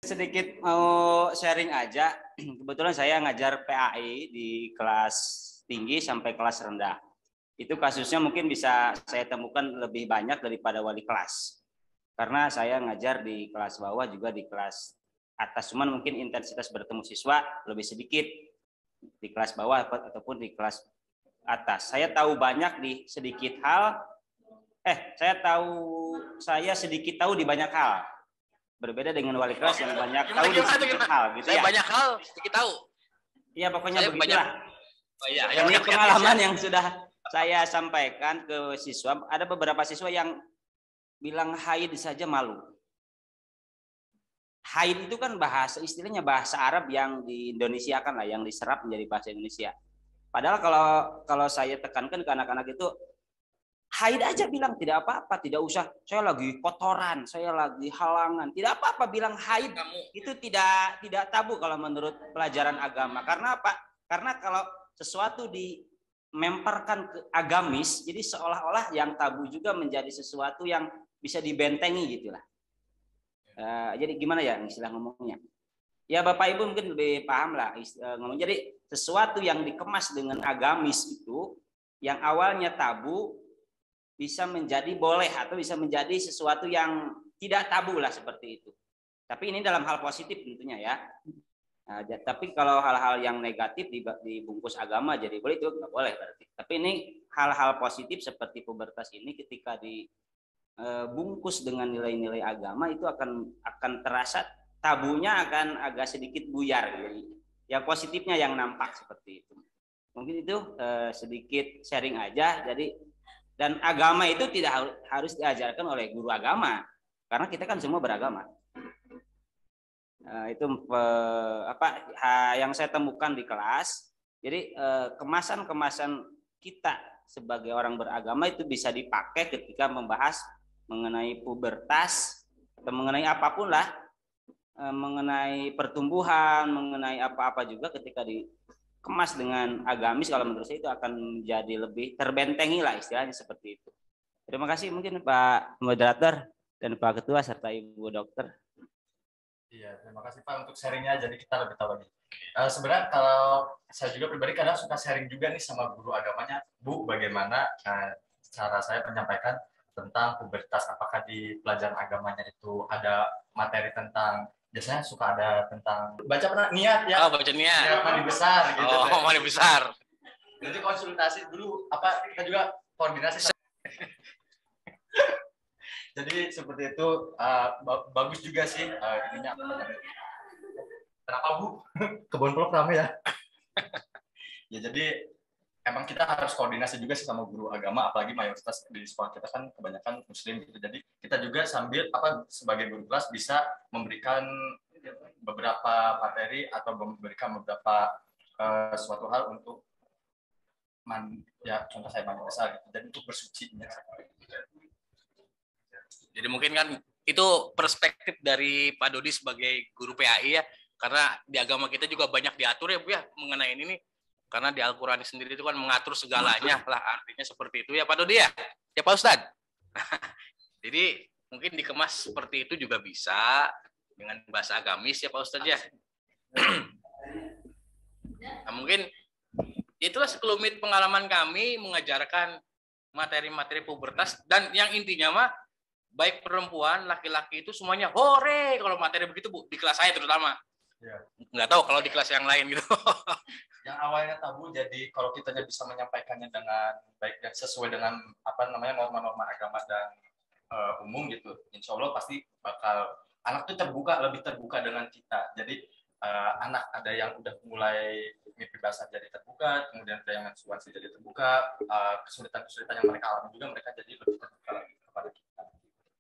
Sedikit mau sharing aja. Kebetulan saya ngajar PAI di kelas tinggi sampai kelas rendah. Itu kasusnya mungkin bisa saya temukan lebih banyak daripada wali kelas. Karena saya ngajar di kelas bawah juga di kelas atas. Cuman mungkin intensitas bertemu siswa lebih sedikit di kelas bawah ataupun di kelas atas. Saya tahu banyak di sedikit hal. Saya sedikit tahu di banyak hal. Berbeda dengan wali kelas yang banyak tahu di sedikit hal gitu saya ya. Banyak hal sedikit tahu. Iya, pokoknya begitulah. Ini pengalaman yang sudah saya sampaikan ke siswa. Ada beberapa siswa yang bilang haid saja malu. Haid itu kan istilahnya bahasa Arab yang di Indonesia kan lah, yang diserap menjadi bahasa Indonesia. Padahal kalau saya tekankan ke anak-anak itu, haid aja bilang tidak apa-apa, tidak usah saya lagi kotoran, saya lagi halangan, tidak apa-apa bilang haid. Itu tidak tabu kalau menurut pelajaran agama. Karena apa? Karena kalau sesuatu dimemperkan ke agamis, jadi seolah-olah yang tabu juga menjadi sesuatu yang bisa dibentengi gitulah. Jadi gimana ya istilah ngomongnya? Ya Bapak Ibu mungkin lebih paham lah ngomong. Jadi sesuatu yang dikemas dengan agamis itu, yang awalnya tabu bisa menjadi boleh atau bisa menjadi sesuatu yang tidak tabu lah seperti itu. Tapi ini dalam hal positif tentunya ya. Nah, tapi kalau hal-hal yang negatif dibungkus agama jadi boleh, itu nggak boleh berarti. Tapi ini hal-hal positif seperti pubertas ini ketika dibungkus dengan nilai-nilai agama itu akan terasa tabunya akan agak sedikit buyar. Jadi yang positifnya yang nampak seperti itu. Mungkin itu sedikit sharing aja. Jadi dan agama itu tidak harus diajarkan oleh guru agama, karena kita kan semua beragama. Itu yang saya temukan di kelas. Jadi kemasan-kemasan kita sebagai orang beragama itu bisa dipakai ketika membahas mengenai pubertas atau mengenai apapun lah, mengenai pertumbuhan, mengenai apa-apa juga ketika dikemas dengan agamis, kalau menurut saya itu akan menjadi lebih terbentengi lah istilahnya seperti itu. Terima kasih mungkin Pak Moderator dan Pak Ketua serta Ibu Dokter. Iya, terima kasih Pak untuk sharingnya, jadi kita lebih tahu lagi. Sebenarnya kalau saya juga pribadi kadang suka sharing juga nih sama guru agamanya, Bu, bagaimana cara saya menyampaikan tentang pubertas, apakah di pelajaran agamanya itu ada materi tentang, biasanya suka ada tentang baca pernah niat ya. Baca niat mandi besar gitu. Mandi besar. Jadi konsultasi dulu kita juga koordinasi. Jadi seperti itu bagus juga sih ininya. Kenapa Bu? Kebun peluk rame ya. Ya jadi emang kita harus koordinasi juga sih sama guru agama, apalagi mayoritas di sekolah kita kan kebanyakan muslim gitu. Jadi kita juga sambil sebagai guru kelas bisa memberikan beberapa materi atau memberikan beberapa suatu hal untuk contoh saya mandi besar gitu. Dan untuk bersuci. Jadi mungkin kan itu perspektif dari Pak Dodi sebagai guru PAI ya, karena di agama kita juga banyak diatur ya Bu ya mengenai ini, karena di Al-Quran sendiri itu kan mengatur segalanya lah, artinya seperti itu ya Pak Dodi ya Pak Ustadz. Jadi mungkin dikemas seperti itu juga bisa dengan bahasa agamis ya Pak Ustadz ya. Nah, mungkin itulah sekelumit pengalaman kami mengajarkan materi-materi pubertas, dan yang intinya mah baik perempuan, laki-laki itu semuanya hore kalau materi begitu Bu, di kelas saya terutama. Ya. Nggak tahu kalau di kelas yang lain gitu. Yang awalnya tabu, jadi kalau kita bisa menyampaikannya dengan baik dan sesuai dengan norma-norma agama dan umum gitu, insya Allah pasti bakal anak itu lebih terbuka dengan kita. Jadi anak ada yang udah mulai mimpi basah jadi terbuka, kemudian ada yang menstruasi jadi terbuka, kesulitan-kesulitan yang mereka alami juga mereka jadi lebih terbuka.